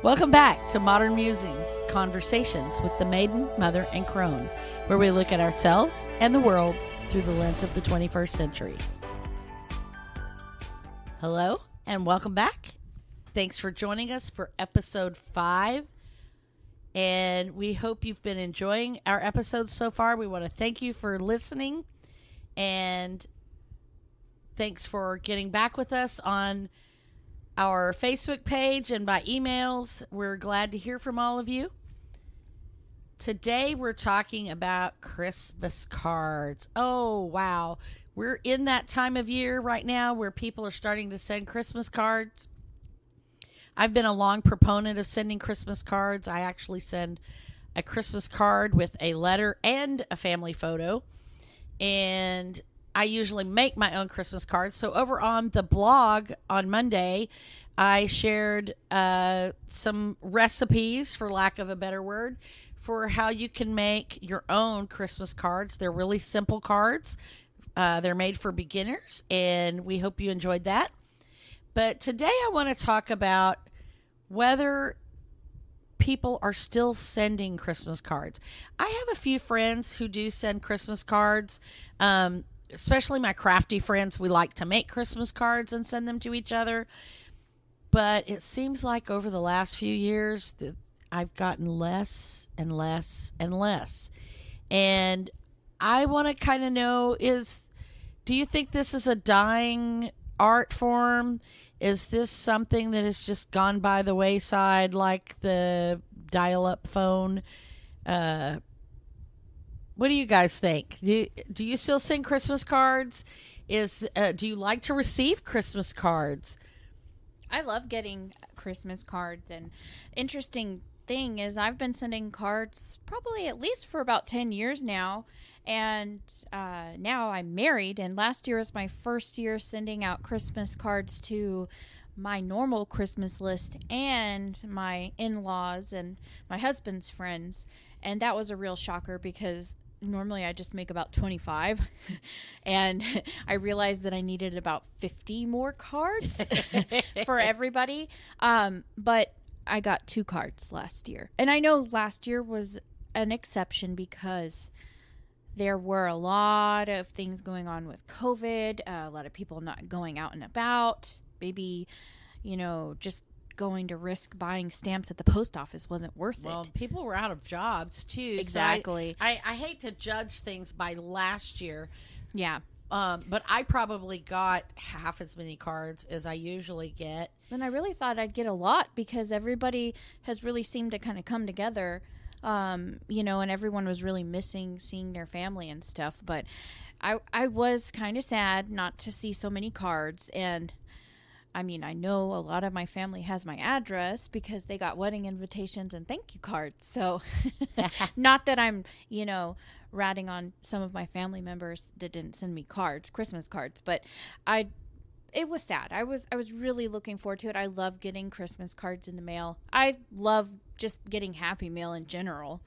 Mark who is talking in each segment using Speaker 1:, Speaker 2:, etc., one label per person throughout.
Speaker 1: Welcome back to Modern Musings, Conversations with the Maiden, Mother, and Crone, where we look at ourselves and the world through the lens of the 21st century. Hello, and welcome back. Thanks for joining us for episode 5, and we hope you've been enjoying our episodes so far. We want to thank you for listening, and thanks for getting back with us on our Facebook page and by emails. We're glad to hear from all of you. Today we're talking about Christmas cards. Oh, wow. We're in that time of year right now where people are starting to send Christmas cards. I've been a long proponent of sending Christmas cards. I actually send a Christmas card with a letter and a family photo. And I usually make my own Christmas cards. So over on the blog on Monday, I shared some recipes, for lack of a better word, for how you can make your own Christmas cards. They're really simple cards. They're made for beginners, and we hope you enjoyed that. But today I want to talk about whether people are still sending Christmas cards. I have a few friends who do send Christmas cards. Especially my crafty friends, we like to make Christmas cards and send them to each other. But it seems like over the last few years that I've gotten less and less and less. And I want to kind of know, do you think this is a dying art form? Is this something that has just gone by the wayside like the dial-up phone? What do you guys think? Do you still send Christmas cards? Do you like to receive Christmas cards?
Speaker 2: I love getting Christmas cards, and interesting thing is I've been sending cards probably at least for about 10 years now, and now I'm married, and last year was my first year sending out Christmas cards to my normal Christmas list and my in-laws and my husband's friends, and that was a real shocker because normally I just make about 25 and I realized that I needed about 50 more cards for everybody. But I got 2 cards last year. And I know last year was an exception because there were a lot of things going on with COVID, a lot of people not going out and about, maybe, just going to risk buying stamps at the post office wasn't worth it.
Speaker 1: Well, people were out of jobs too.
Speaker 2: Exactly.
Speaker 1: So I hate to judge things by last year.
Speaker 2: Yeah.
Speaker 1: But I probably got half as many cards as I usually get.
Speaker 2: And I really thought I'd get a lot because everybody has really seemed to kind of come together, and everyone was really missing seeing their family and stuff. But I was kind of sad not to see so many cards. And I mean, I know a lot of my family has my address because they got wedding invitations and thank you cards. So not that I'm, ratting on some of my family members that didn't send me cards, Christmas cards, but it was sad. I was really looking forward to it. I love getting Christmas cards in the mail. I love just getting Happy Mail in general.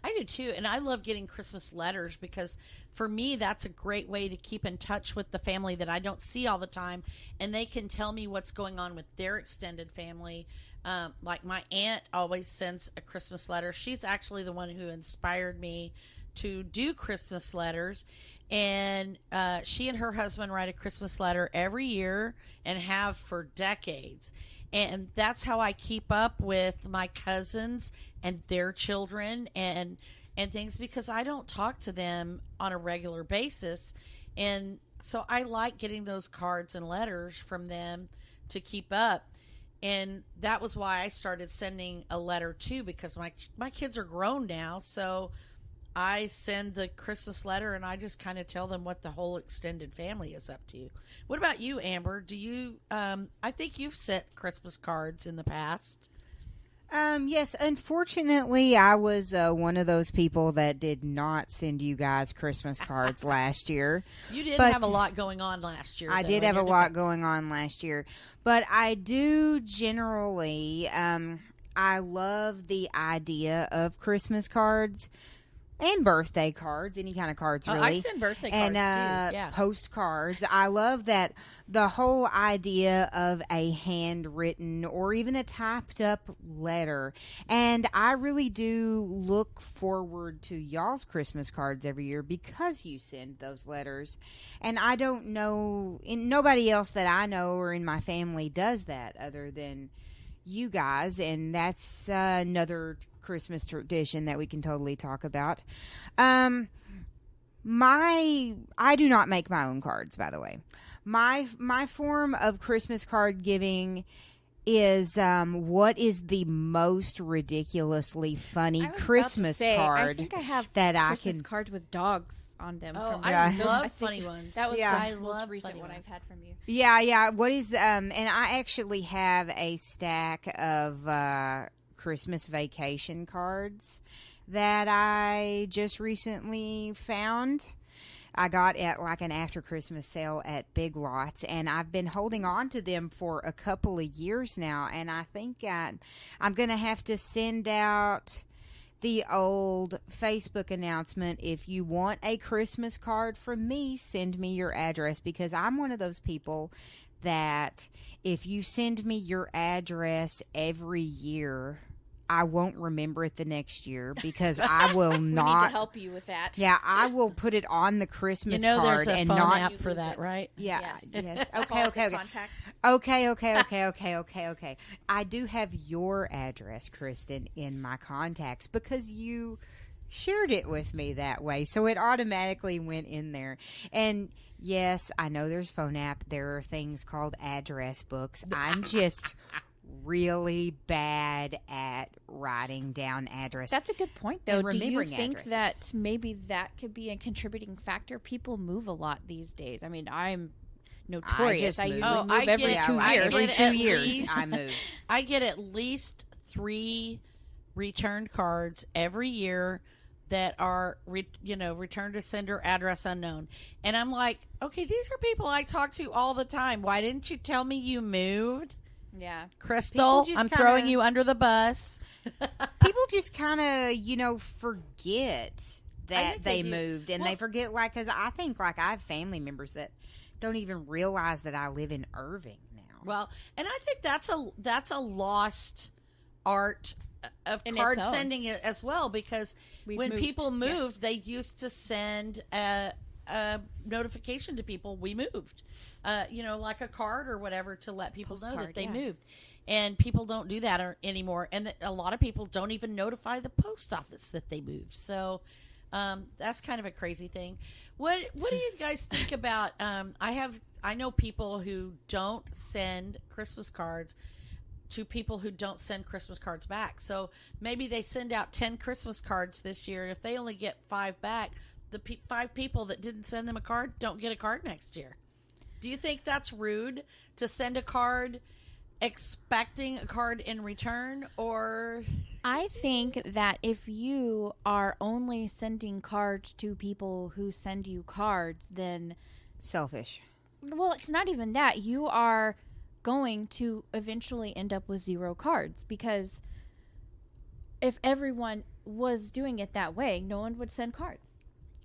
Speaker 1: I do too, and I love getting Christmas letters because for me that's a great way to keep in touch with the family that I don't see all the time, and they can tell me what's going on with their extended family. Like my aunt always sends a Christmas letter. She's actually the one who inspired me to do Christmas letters, and she and her husband write a Christmas letter every year and have for decades. And that's how I keep up with my cousins and their children and things, because I don't talk to them on a regular basis. And so I like getting those cards and letters from them to keep up. And that was why I started sending a letter too, because my kids are grown now. So I send the Christmas letter and I just kind of tell them what the whole extended family is up to. What about you, Amber? Do you, I think you've sent Christmas cards in the past.
Speaker 3: Yes, unfortunately, I was one of those people that did not send you guys Christmas cards last year.
Speaker 1: You did have a lot going on last year.
Speaker 3: I did have a lot going on last year, but I do generally, I love the idea of Christmas cards. and birthday cards, any kind of cards really.
Speaker 1: I send birthday cards
Speaker 3: and
Speaker 1: too. Yeah.
Speaker 3: postcards. I love that the whole idea of a handwritten or even a typed up letter. And I really do look forward to y'all's Christmas cards every year because you send those letters. And I don't know, nobody else that I know or in my family does that other than you guys, and that's another Christmas tradition that we can totally talk about. I do not make my own cards, by the way. My form of Christmas card giving is what is the most ridiculously funny Christmas card
Speaker 2: I think I have
Speaker 3: that
Speaker 2: Christmas
Speaker 3: I can
Speaker 2: cards with dogs on them.
Speaker 1: Oh,
Speaker 2: from
Speaker 1: I
Speaker 2: those-
Speaker 1: love
Speaker 2: think
Speaker 1: funny ones.
Speaker 2: That was
Speaker 3: Yeah.
Speaker 2: the most recent one I've had from you.
Speaker 3: Yeah. What is and I actually have a stack of Christmas vacation cards that I just recently found. I got at like an after Christmas sale at Big Lots, and I've been holding on to them for a couple of years now, and I think I'm going to have to send out the old Facebook announcement. If you want a Christmas card from me, send me your address, because I'm one of those people that if you send me your address every year, I won't remember it the next year because I will
Speaker 2: We need
Speaker 3: not.
Speaker 2: to help you with that.
Speaker 3: Yeah, I will put it on the Christmas
Speaker 1: you know,
Speaker 3: card
Speaker 1: there's a
Speaker 3: and
Speaker 1: phone
Speaker 3: not.
Speaker 1: app for that, right?
Speaker 3: Yeah.
Speaker 2: Yes.
Speaker 3: Yes.
Speaker 2: Follow
Speaker 3: Okay.
Speaker 2: the contacts.
Speaker 3: Okay. I do have your address, Kristen, in my contacts because you shared it with me that way. So it automatically went in there. And yes, I know there's phone app. There are things called address books. I'm just really bad at writing down addresses.
Speaker 2: That's a good point, though.
Speaker 3: And
Speaker 2: Do you
Speaker 3: remembering
Speaker 2: think
Speaker 3: addresses.
Speaker 2: that maybe that could be a contributing factor? People move a lot these days. I mean, I'm notorious. I
Speaker 3: moved.
Speaker 2: usually
Speaker 1: Oh,
Speaker 2: move
Speaker 1: I
Speaker 2: every
Speaker 1: get-
Speaker 2: 2
Speaker 1: I
Speaker 2: years.
Speaker 3: Every
Speaker 1: get
Speaker 3: 2
Speaker 1: at
Speaker 3: years,
Speaker 1: least-
Speaker 3: I move.
Speaker 1: I get at least 3 returned cards every year that are, return to sender, address unknown. And I'm like, okay, these are people I talk to all the time. Why didn't you tell me you moved?
Speaker 2: Yeah.
Speaker 1: Crystal,
Speaker 3: just
Speaker 1: I'm
Speaker 3: kinda-
Speaker 1: throwing you under the bus.
Speaker 3: People just kind of, forget
Speaker 1: I
Speaker 3: that
Speaker 1: think
Speaker 3: they
Speaker 1: they do.
Speaker 3: moved, and
Speaker 1: Well-
Speaker 3: they forget, because I think, I have family members that don't even realize that I live in Irving now.
Speaker 1: Well, and I think that's a lost art of
Speaker 2: In
Speaker 1: card
Speaker 2: its own.
Speaker 1: sending as well, because
Speaker 2: We've
Speaker 1: when
Speaker 2: moved.
Speaker 1: people
Speaker 2: Yeah.
Speaker 1: moved, they used to send a notification to people we moved, like a card or whatever to let people know that
Speaker 2: Postcard,
Speaker 1: they
Speaker 2: yeah.
Speaker 1: moved. And people don't do that anymore, and a lot of people don't even notify the post office that they moved. So that's kind of a crazy thing. What do you guys think about? I know people who don't send Christmas cards to people who don't send Christmas cards back. So maybe they send out 10 Christmas cards this year, and if they only get 5 back, the 5 people that didn't send them a card don't get a card next year. Do you think that's rude to send a card expecting a card in return, or
Speaker 2: I think that if you are only sending cards to people who send you cards, then,
Speaker 3: Selfish.
Speaker 2: well, it's not even that. You are going to eventually end up with 0 cards, because if everyone was doing it that way, no one would send cards,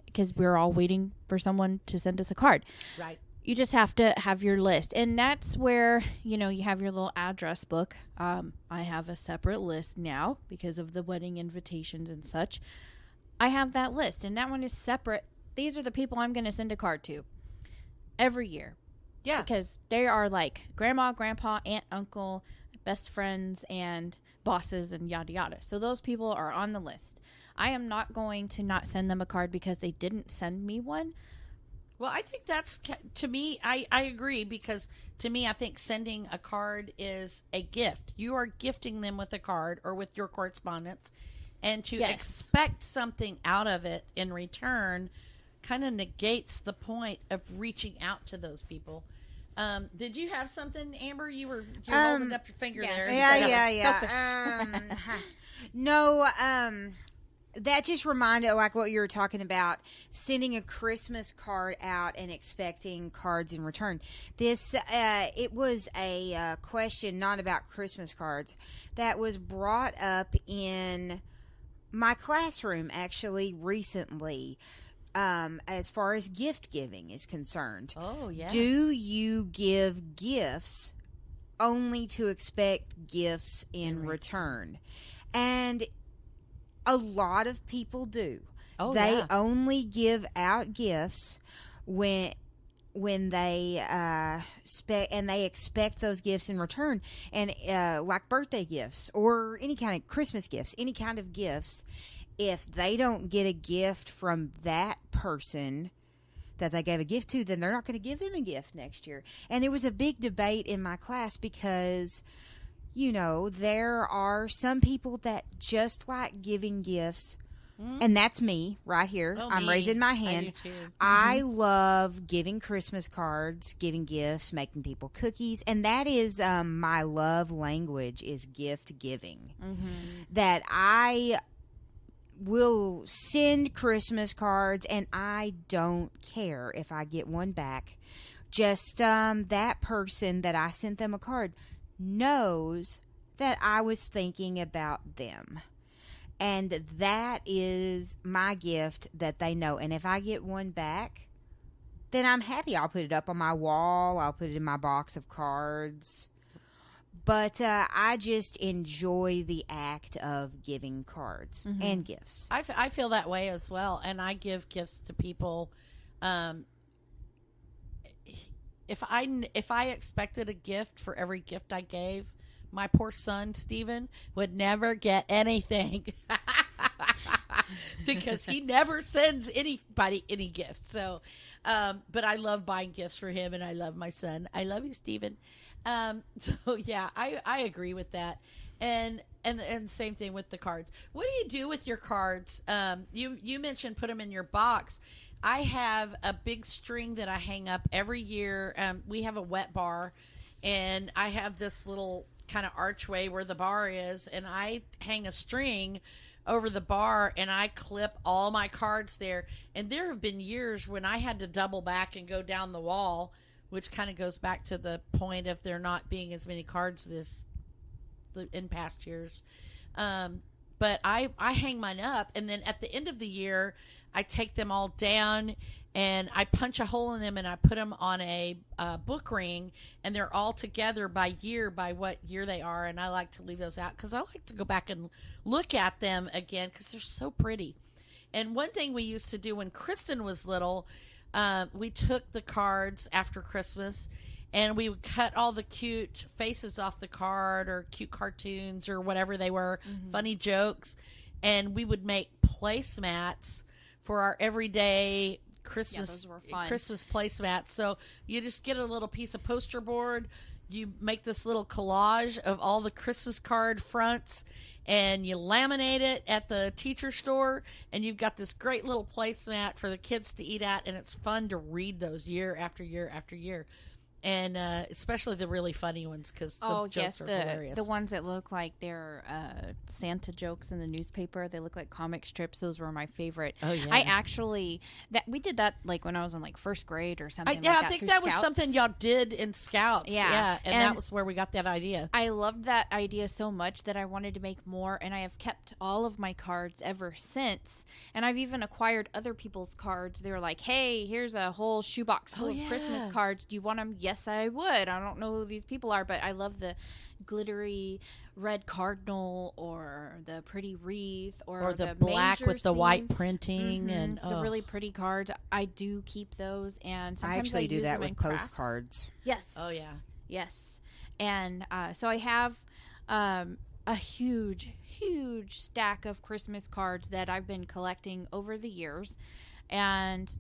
Speaker 2: because we're all waiting for someone to send us a card.
Speaker 1: right?
Speaker 2: You just have to have your list, and that's where you have your little address book. I have a separate list now because of the wedding invitations and such. I have that list, and that one is separate. These are the people I'm going to send a card to every year.
Speaker 1: Yeah.
Speaker 2: Because they are like grandma, grandpa, aunt, uncle, best friends, and bosses, and yada yada. So those people are on the list. I am not going to not send them a card because they didn't send me one.
Speaker 1: Well, I think that's, to me, I agree, because to me, I think sending a card is a gift. You are gifting them with a card or with your correspondence, and to
Speaker 2: Yes.
Speaker 1: expect something out of it in return kind of negates the point of reaching out to those people. Did you have something, Amber? You're holding up your finger
Speaker 2: yeah.
Speaker 1: there.
Speaker 3: Yeah. No, that just reminded, like what you were talking about, sending a Christmas card out and expecting cards in return. This, it was a question not about Christmas cards that was brought up in my classroom actually recently, as far as gift giving is concerned,
Speaker 1: Oh, yeah.
Speaker 3: do you give gifts only to expect gifts in return? And a lot of people do.
Speaker 1: Oh,
Speaker 3: They
Speaker 1: yeah.
Speaker 3: only give out gifts when they they expect those gifts in return, and like birthday gifts or any kind of Christmas gifts, any kind of gifts. If they don't get a gift from that person that they gave a gift to, then they're not going to give them a gift next year. And it was a big debate in my class because, there are some people that just like giving gifts. And that's me right here.
Speaker 1: Oh,
Speaker 3: I'm
Speaker 1: me.
Speaker 3: raising my
Speaker 1: I
Speaker 3: hand.
Speaker 1: do too.
Speaker 3: I love giving Christmas cards, giving gifts, making people cookies, and that is my love language is gift giving. That I will send Christmas cards, and I don't care if I get one back. Just that person that I sent them a card knows that I was thinking about them. And that is my gift that they know. And if I get one back, then I'm happy. I'll put it up on my wall. I'll put it in my box of cards. But I just enjoy the act of giving cards and gifts.
Speaker 1: I feel that way as well, and I give gifts to people. If I expected a gift for every gift I gave, my poor son Stephen would never get anything because he never sends anybody any gifts. So, but I love buying gifts for him, and I love my son. I love you, Stephen. So yeah, I agree with that. And same thing with the cards. What do you do with your cards? You mentioned put them in your box. I have a big string that I hang up every year. We have a wet bar, and I have this little kind of archway where the bar is, and I hang a string over the bar, and I clip all my cards there. And there have been years when I had to double back and go down the wall, which kind of goes back to the point of there not being as many cards in past years. But I hang mine up, and then at the end of the year, I take them all down and I punch a hole in them, and I put them on a book ring, and they're all together by what year they are. And I like to leave those out because I like to go back and look at them again because they're so pretty. And one thing we used to do when Kristen was little, we took the cards after Christmas, and we would cut all the cute faces off the card, or cute cartoons, or whatever they were, funny jokes, and we would make placemats for our everyday Christmas placemats. So you just get a little piece of poster board, you make this little collage of all the Christmas card fronts, and you laminate it at the teacher store, and you've got this great little placemat for the kids to eat at, and it's fun to read those year after year after year. And especially the really funny ones, because those jokes are hilarious.
Speaker 2: The ones that look like they're Santa jokes in the newspaper. They look like comic strips. Those were my favorite.
Speaker 1: Oh, yeah.
Speaker 2: I actually we did that like when I was in like first grade or something.
Speaker 1: I think that was something y'all did in Scouts.
Speaker 2: Yeah.
Speaker 1: And that was where we got that idea.
Speaker 2: I loved that idea so much that I wanted to make more, and I have kept all of my cards ever since. And I've even acquired other people's cards. They were like, "Hey, here's a whole shoebox full of Christmas cards. Do you want them?" Yes, I would. I don't know who these people are, but I love the glittery red cardinal, or the pretty wreath, or
Speaker 1: the black with the white printing, and
Speaker 2: the really pretty cards. I do keep those, and sometimes
Speaker 3: I actually do
Speaker 2: use
Speaker 3: that
Speaker 2: them
Speaker 3: with
Speaker 2: in crafts.
Speaker 3: postcards.
Speaker 2: Yes.
Speaker 1: Oh, yeah.
Speaker 2: Yes. And so I have a huge stack of Christmas cards that I've been collecting over the years, and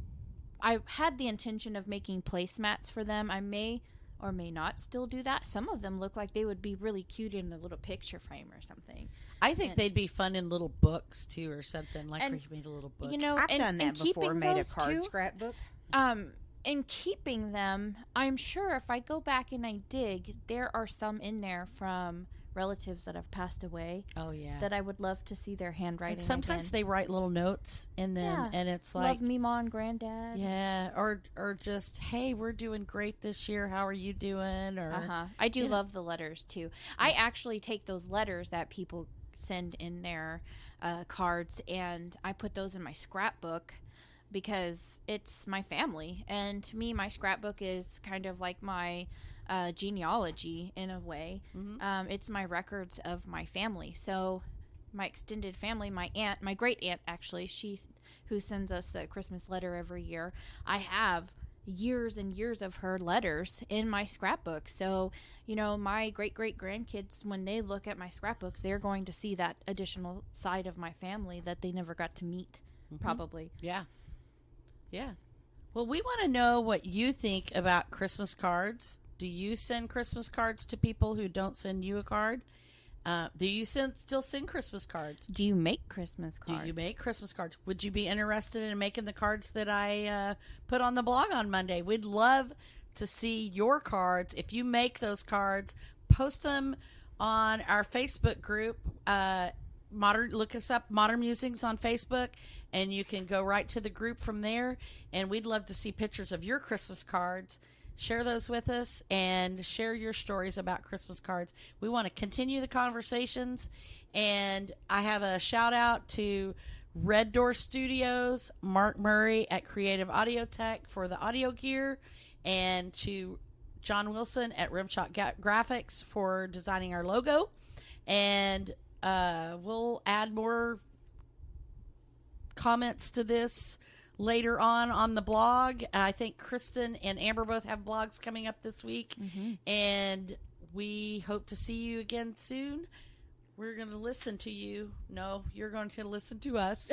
Speaker 2: I had the intention of making placemats for them. I may or may not still do that. Some of them look like they would be really cute in a little picture frame or something.
Speaker 1: I think they'd be fun in little books too, or something, like where you made a little book.
Speaker 2: You know,
Speaker 3: I've done that before. Made a card
Speaker 2: too,
Speaker 3: scrapbook.
Speaker 2: In keeping them, I'm sure if I go back and I dig, there are some in there from relatives that have passed away.
Speaker 1: Oh, yeah.
Speaker 2: That I would love to see their handwriting.
Speaker 1: And sometimes
Speaker 2: again.
Speaker 1: they write little notes in them, and it's like,
Speaker 2: love me, Mom and Granddad.
Speaker 1: Yeah, or just, hey, we're doing great this year. How are you doing? Or
Speaker 2: I do love the letters too. I actually take those letters that people send in their cards, and I put those in my scrapbook because it's my family. And to me, my scrapbook is kind of like my genealogy in a way. It's my records of my family. So my extended family, my aunt, my great aunt, actually, who sends us a Christmas letter every year, I have years and years of her letters in my scrapbook. So, my great-great-grandkids, when they look at my scrapbooks, they're going to see that additional side of my family that they never got to meet, probably.
Speaker 1: Yeah. Well, we want to know what you think about Christmas cards. Do you send Christmas cards to people who don't send you a card? Do you still send Christmas cards?
Speaker 2: Do you make Christmas cards?
Speaker 1: Do you make Christmas cards? Would you be interested in making the cards that I put on the blog on Monday? We'd love to see your cards. If you make those cards, post them on our Facebook group. Look us up, Modern Musings on Facebook, and you can go right to the group from there. And we'd love to see pictures of your Christmas cards. Share those with us and share your stories about Christmas cards. We want to continue the conversations. And I have a shout out to Red Door Studios, Mark Murray at Creative Audio Tech for the audio gear, and to John Wilson at Rimshot Graphics for designing our logo. And we'll add more comments to this later on the blog. I think Kristen and Amber both have blogs coming up this week, and we hope to see you again soon. We're going to listen to you. No, you're going to listen to us.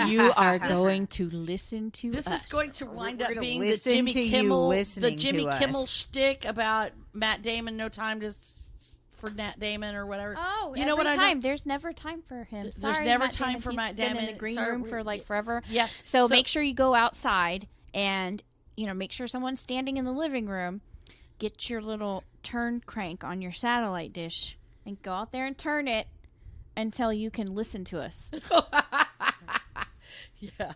Speaker 2: You are going to listen to us.
Speaker 1: This is going to wind up
Speaker 3: gonna
Speaker 1: being the
Speaker 3: listen
Speaker 1: Jimmy
Speaker 3: to you
Speaker 1: Kimmel,
Speaker 3: listening
Speaker 1: the Jimmy
Speaker 3: to
Speaker 1: Kimmel
Speaker 3: us.
Speaker 1: shtick about Matt Damon. No time for Matt Damon or whatever.
Speaker 2: Oh,
Speaker 1: you know what
Speaker 2: time. There's never time for him.
Speaker 1: There's
Speaker 2: Sorry,
Speaker 1: never
Speaker 2: Matt
Speaker 1: time
Speaker 2: Damon.
Speaker 1: for
Speaker 2: He's
Speaker 1: Matt
Speaker 2: been
Speaker 1: Damon.
Speaker 2: in the green
Speaker 1: Sorry,
Speaker 2: room for forever.
Speaker 1: Yeah.
Speaker 2: So make sure you go outside and make sure someone's standing in the living room. Get your little turn crank on your satellite dish and go out there and turn it until you can listen to us.
Speaker 1: Yeah,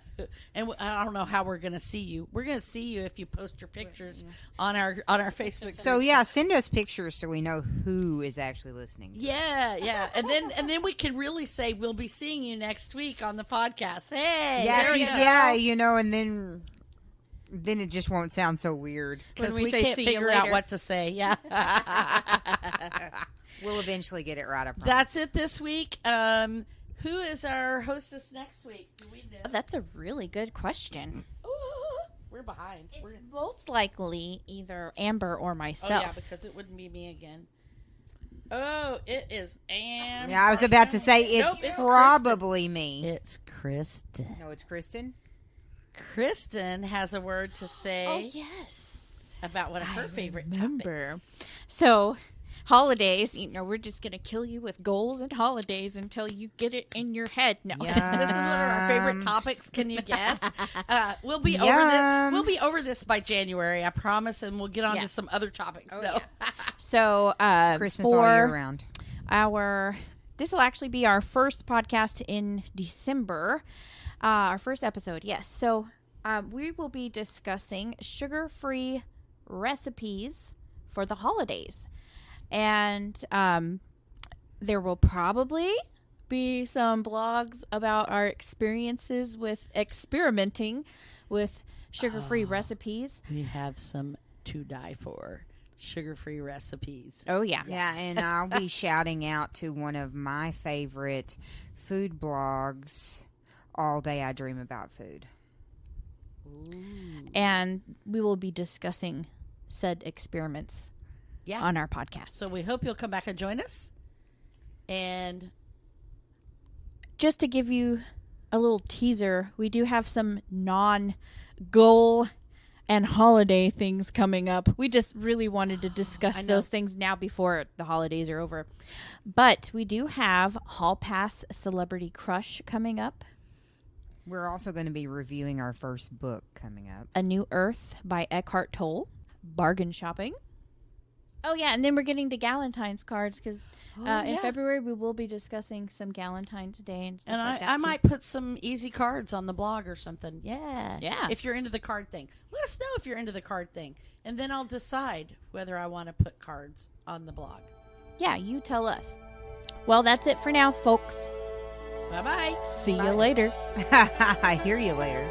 Speaker 1: and I don't know how we're going to see you. We're going to see you if you post your pictures on our Facebook.
Speaker 3: So send us pictures so we know who is actually listening.
Speaker 1: Yeah, and then we can really say we'll be seeing you next week on the podcast. Hey,
Speaker 3: Yeah,
Speaker 1: there we go.
Speaker 3: and then it just won't sound so weird.
Speaker 1: Because
Speaker 2: When we
Speaker 1: we
Speaker 2: say
Speaker 1: can't
Speaker 2: see you
Speaker 1: figure out
Speaker 2: later.
Speaker 1: what to say. Yeah.
Speaker 3: We'll eventually get it right up.
Speaker 1: That's it this week. Who is our hostess next week? Do we know?
Speaker 2: That's a really good question.
Speaker 1: Ooh, we're behind.
Speaker 2: It's most likely either Amber or
Speaker 1: Oh,
Speaker 2: myself.
Speaker 1: yeah, because it wouldn't be me again. Oh, it is Amber.
Speaker 3: Yeah, I was about to say it's
Speaker 1: Nope, it's
Speaker 3: probably me.
Speaker 1: It's Kristen.
Speaker 3: No, it's Kristen.
Speaker 1: Kristen has a word to say
Speaker 2: Oh, yes.
Speaker 1: about one of her favorite
Speaker 2: remember.
Speaker 1: topics.
Speaker 2: So, holidays, we're just going to kill you with goals and holidays until you get it in your head. No.
Speaker 3: Yeah.
Speaker 1: This is one of our favorite topics. Can you guess? We'll be over
Speaker 3: Yum.
Speaker 1: this. We'll be over this by January, I promise, and we'll get on
Speaker 2: Yeah.
Speaker 1: to some other topics.
Speaker 2: Oh,
Speaker 1: though.
Speaker 2: So,
Speaker 3: Christmas all year round.
Speaker 2: This will actually be our first podcast in December. Our first episode, yes. So, we will be discussing sugar-free recipes for the holidays. And there will probably be some blogs about our experiences with experimenting with sugar-free recipes.
Speaker 1: We have some to die for sugar-free recipes.
Speaker 2: Oh, yeah.
Speaker 3: Yeah, and I'll be shouting out to one of my favorite food blogs, All Day I Dream About Food.
Speaker 2: And we will be discussing said experiments on our podcast.
Speaker 1: So we hope you'll come back and join us. And
Speaker 2: Just to give you a little teaser, we do have some non-goal and holiday things coming up. We just really wanted to discuss those things now before the holidays are over. But we do have Hall Pass Celebrity Crush coming up.
Speaker 3: We're also going to be reviewing our first book coming up.
Speaker 2: A New Earth by Eckhart Tolle. Bargain shopping. Oh, yeah, and then we're getting to Galentine's cards because in February we will be discussing some Galentine's Day and stuff
Speaker 1: And
Speaker 2: like that.
Speaker 1: I
Speaker 2: too.
Speaker 1: might put some easy cards on the blog or something. Yeah.
Speaker 2: Yeah.
Speaker 1: If you're into the card thing. Let us know if you're into the card thing. And then I'll decide whether I want to put cards on the blog.
Speaker 2: Yeah, you tell us. Well, that's it for now, folks.
Speaker 1: Bye-bye.
Speaker 2: See
Speaker 1: Bye.
Speaker 2: you later.
Speaker 3: I hear you later.